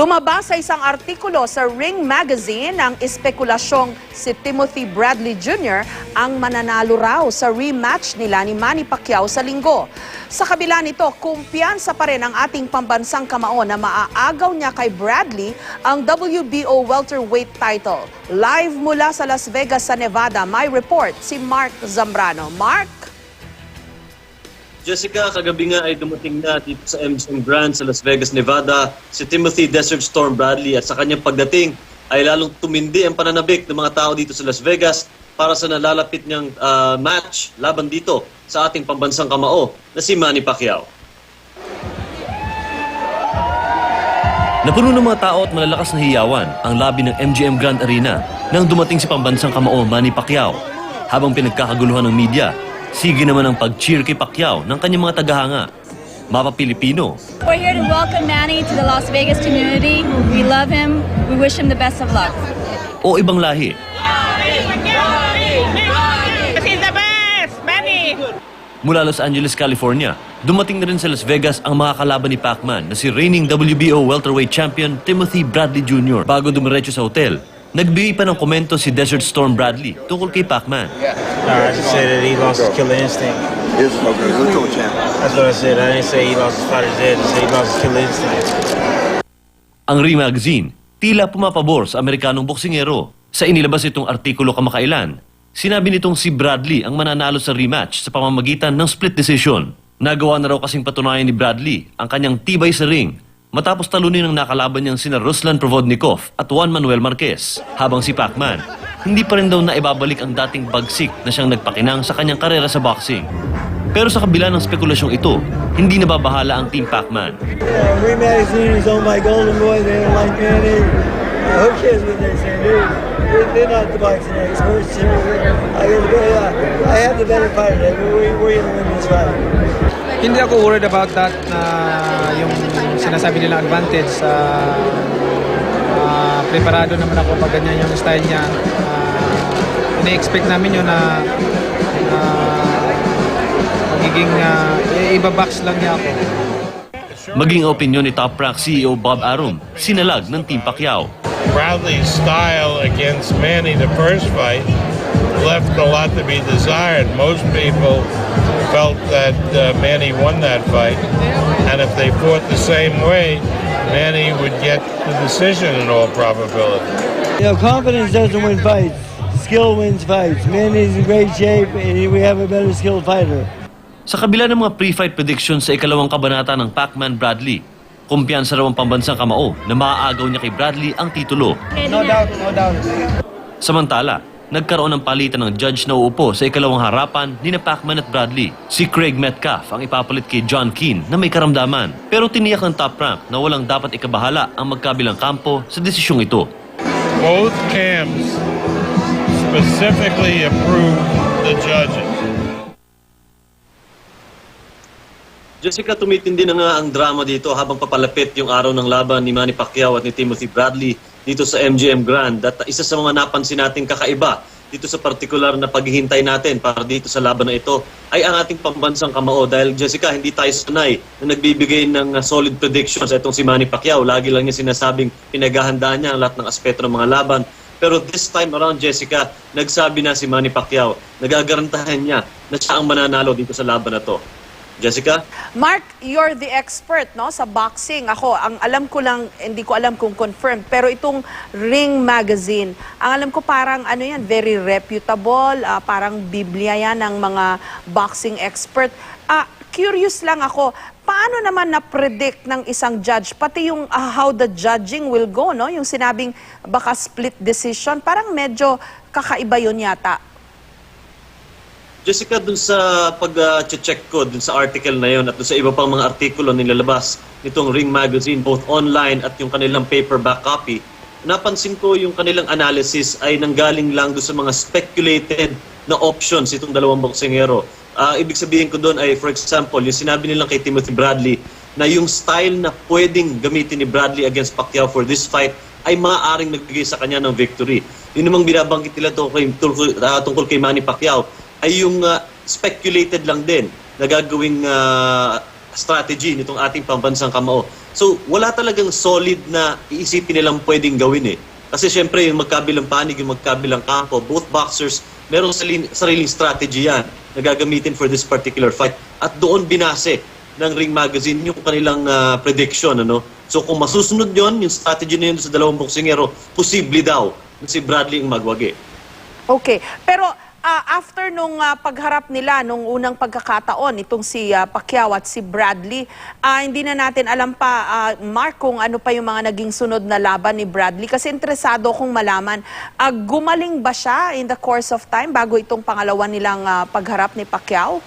Lumabas sa isang artikulo sa Ring Magazine ang espekulasyong si Timothy Bradley Jr. ang mananalo raw sa rematch nila ni Manny Pacquiao sa Linggo. Sa kabila nito, kumpiyansa pa rin ang ating pambansang kamao na maaagaw niya kay Bradley ang WBO welterweight title. Live mula sa Las Vegas sa Nevada, may report si Mark Zambrano. Mark? Jessica, kagabi nga ay dumating na dito sa MGM Grand sa Las Vegas, Nevada si Timothy Desert Storm Bradley at sa kanyang pagdating ay lalong tumindi ang pananabik ng mga tao dito sa Las Vegas para sa nalalapit niyang match laban dito sa ating pambansang kamao na si Manny Pacquiao. Napuno ng mga tao at malalakas na hiyawan ang labi ng MGM Grand Arena nang dumating si pambansang kamao Manny Pacquiao. Habang pinagkakaguluhan ng media, sige naman ang pag-cheer kay Pacquiao ng kanyang mga tagahanga. Mapa Pilipino. We're here to welcome Manny to the Las Vegas community. We love him. We wish him the best of luck. O ibang lahi. He's the best! Manny! Mula Los Angeles, California, dumating na rin sa Las Vegas ang mga kalaban ni Pacman na si reigning WBO welterweight champion Timothy Bradley Jr. Bago dumiretso sa hotel, nagbigay pa ng komento si Desert Storm Bradley tungkol kay Pacman. I just said that he lost his killer instinct. That's what I said. I didn't say he lost his fighter's edge. I said he lost his killer instinct. Ang Ring Magazine, tila pumapabor sa Amerikanong boksingero. Sa inilabas itong artikulo kamakailan, sinabi nitong si Bradley ang mananalo sa rematch sa pamamagitan ng split decision. Nagawa na raw kasing patunayan ni Bradley ang kanyang tibay sa ring matapos talunin ng nakalaban niyang sina Ruslan Provodnikov at Juan Manuel Marquez. Habang si Pacman, hindi pa rin daw na ibabalik ang dating bagsik na siyang nagpakinang sa kanyang karera sa boxing. Pero sa kabila ng spekulasyong ito, hindi nababahala ang Team Pacman. Ring Magazine is owned by Golden Boy. They don't like Manny. Who cares what they say, dude? They're not the boxing experts. I have the better fighter. We're going to win this fight. Hindi ako worried about that na yung sinasabi nila advantage sa preparado naman ako pag ganyan yung style niya. Ini-expect namin yun na magiging ibabox lang niya ako. Maging opinion ni Top Rank CEO Bob Arum, sinalag ng Team Pacquiao. Bradley's style against Manny the first fight left a lot to be desired. Most people felt that Manny won that fight, and if they fought the same way, Manny would get the decision in all probability. You know, confidence doesn't win fights. Skill wins fights. Manny's in great shape, and we have a better skilled fighter. Sa kabila ng mga pre-fight predictions sa ikalawang kabanata ng Pacman Bradley, kumpiyansa raw ang pambansang kamao na maaagaw niya kay Bradley ang titulo. No doubt, no doubt. Samantala, nagkaroon ng palitan ng judge na uupo sa ikalawang harapan ni na Pacman at Bradley. Si Craig Metcalf ang ipapalit kay John Keane na may karamdaman. Pero tiniyak ng Top Rank na walang dapat ikabahala ang magkabilang kampo sa desisyong ito. Both camps specifically approved the judges. Jessica, tumitindi na nga ang drama dito habang papalapit yung araw ng laban ni Manny Pacquiao at ni Timothy Bradley dito sa MGM Grand. At isa sa mga napansin nating kakaiba dito sa partikular na paghihintay natin para dito sa laban na ito ay ang ating pambansang kamao. Dahil Jessica, hindi tayo sanay na nagbibigay ng solid predictions itong si Manny Pacquiao. Lagi lang niya sinasabing pinaghahandaan niya ang lahat ng aspeto ng mga laban. Pero this time around, Jessica, nagsabi na si Manny Pacquiao, nagagarantahan niya na siya ang mananalo dito sa laban na to. Jessica? Mark, you're the expert no sa boxing. Ako, ang alam ko lang, hindi ko alam kung confirmed, pero itong Ring Magazine, ang alam ko parang ano yan, very reputable, parang Biblia yan ng mga boxing expert. Curious lang ako, paano naman na-predict ng isang judge, pati yung how the judging will go, no? Yung sinabing baka split decision, parang medyo kakaiba yun yata. Jessica, dun sa pag-check ko dun sa article na yun at dun sa iba pang mga artikulo nilalabas nitong Ring Magazine, both online at yung kanilang paperback copy, napansin ko yung kanilang analysis ay nanggaling lang dun sa mga speculated na options itong dalawang boksingero. Ibig sabihin ko dun ay, for example, yung sinabi nilang kay Timothy Bradley na yung style na pwedeng gamitin ni Bradley against Pacquiao for this fight ay maaaring nagbigay sa kanya ng victory. Yun namang binabanggit nila tungkol kay Manny Pacquiao ay yung speculated lang din na gagawing strategy nitong ating pambansang kamao So, wala talagang solid na iisipin nilang pwedeng gawin eh. Kasi syempre, yung magkabilang panig, yung magkabilang kampo, both boxers, merong sariling strategy yan na gagamitin for this particular fight. At doon binase ng Ring Magazine yung kanilang prediction. Ano? So kung masusunod yon, yung strategy na yun sa dalawang boksingero, posible daw na si Bradley ang magwagi. Okay. Pero after nung pagharap nila, nung unang pagkakataon, itong si Pacquiao at si Bradley, hindi na natin alam pa, Mark, kung ano pa yung mga naging sunod na laban ni Bradley. Kasi interesado kong malaman, gumaling ba siya in the course of time bago itong pangalawa nilang pagharap ni Pacquiao?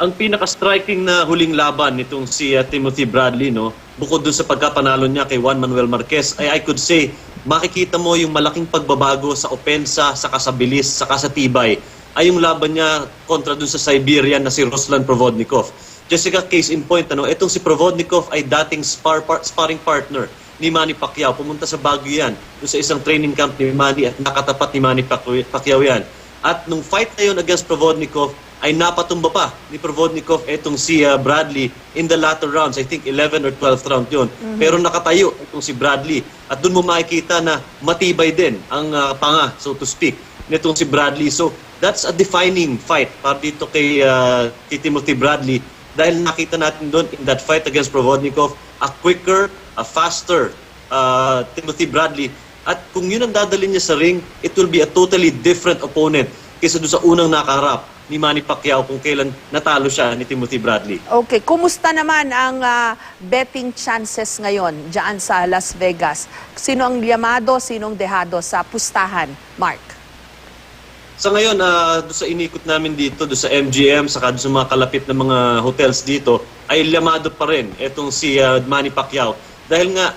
Ang pinaka-striking na huling laban nitong si Timothy Bradley, no, bukod dun sa pagkapanalo niya kay Juan Manuel Marquez, ay I could say, makikita mo yung malaking pagbabago sa opensa, saka sa bilis, saka sa tibay, ay yung laban niya kontra dun sa Siberian na si Ruslan Provodnikov. Jessica, case in point, ano, itong si Provodnikov ay dating sparring partner ni Manny Pacquiao. Pumunta sa Baguio yan, dun sa isang training camp ni Manny at nakatapat ni Manny Pacquiao yan. At nung fight na yun against Provodnikov, ay napatumba pa ni Provodnikov etong si Bradley in the latter rounds. I think 11 or 12th round yun. Pero nakatayo itong si Bradley. At doon mo makikita na matibay din ang panga, so to speak, nitong si Bradley. So that's a defining fight para dito kay Timothy Bradley dahil nakita natin doon in that fight against Provodnikov a quicker, a faster Timothy Bradley. At kung yun ang dadalhin niya sa ring, it will be a totally different opponent kaysa doon sa unang nakaharap ni Manny Pacquiao kung kailan natalo siya ni Timothy Bradley. Okay, kumusta naman ang betting chances ngayon dyan sa Las Vegas? Sino ang llamado, sinong dehado sa pustahan, Mark? Sa ngayon, doon sa inikot namin dito, doon sa MGM, saka doon sa mga kalapit na mga hotels dito, ay llamado pa rin itong si Manny Pacquiao. Dahil nga,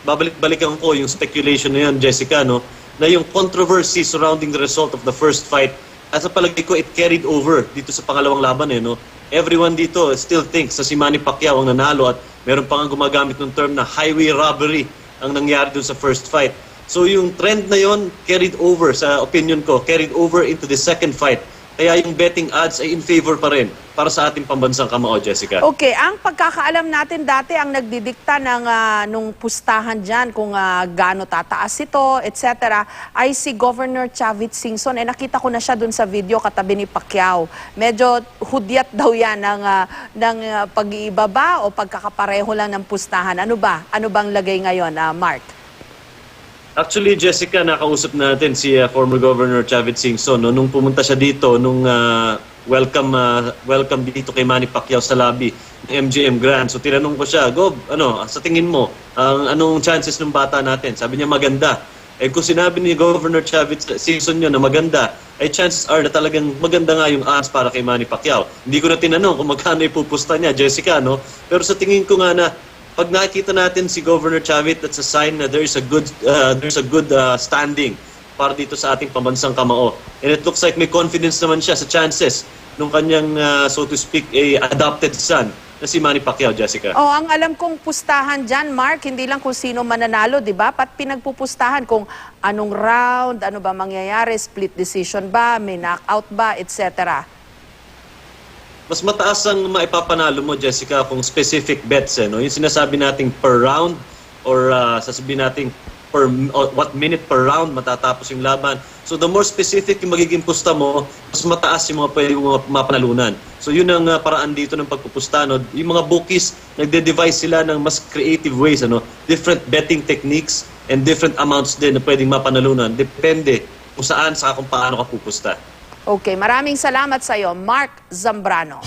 babalik-balikan ko yung speculation na yun, Jessica, no, na yung controversy surrounding the result of the first fight, at sa palagay ko, it carried over dito sa pangalawang laban. No? Everyone dito still thinks na si Manny Pacquiao ang nanalo at meron pa nga gumagamit ng term na highway robbery ang nangyari dun sa first fight. So yung trend na yon carried over, sa opinion ko, carried over into the second fight. Kaya yung betting odds ay in favor pa rin para sa ating pambansang kamao, Jessica. Okay, ang pagkakaalam natin dati, ang nagdidikta ng nung pustahan dyan, kung gaano tataas ito, etc., ay si Governor Chavit Singson. Nakita ko na siya dun sa video katabi ni Pacquiao. Medyo hudyat daw yan ng pag-iibaba o pagkakapareho lang ng pustahan. Ano ba? Ano bang lagay ngayon, Mark? Actually, Jessica, nakausap natin si former Governor Chavit Singson. No? Nung pumunta siya dito, nung welcome dito kay Manny Pacquiao sa lobby ng MGM Grand. So tinanong ko siya, Gob, sa tingin mo, anong chances ng bata natin? Sabi niya maganda. Eh kung sinabi ni Governor Chavit Singson yun na maganda, ay chances are na talagang maganda nga yung odds para kay Manny Pacquiao. Hindi ko na tinanong kung magkano ipupusta niya, Jessica, no? Pero sa tingin ko nga na pag nakikita natin si Governor Chavit, that's a sign na there's a good standing para dito sa ating pambansang kamao. And it looks like may confidence naman siya sa chances nung kanyang, so to speak, adopted son na si Manny Pacquiao, Jessica. Oh, ang alam kong pustahan dyan, Mark, hindi lang kung sino mananalo, di ba? Pat pinagpupustahan kung anong round, ano ba mangyayari, split decision ba, may knockout ba, etc. Mas mataas ang maipapanalo mo, Jessica, kung specific bets. No? Yung sinasabi nating per round or sasabihin nating what minute per round matatapos yung laban. So the more specific yung magiging pusta mo, mas mataas yung mga pwede mong mapanalunan. So yun ang paraan dito ng pagpupusta. No? Yung mga bookies, nagde-devise sila ng mas creative ways. Different betting techniques and different amounts din na pwedeng mapanalunan. Depende kung saan, saka kung paano ka pupusta. Okay, maraming salamat sa iyo, Mark Zambrano.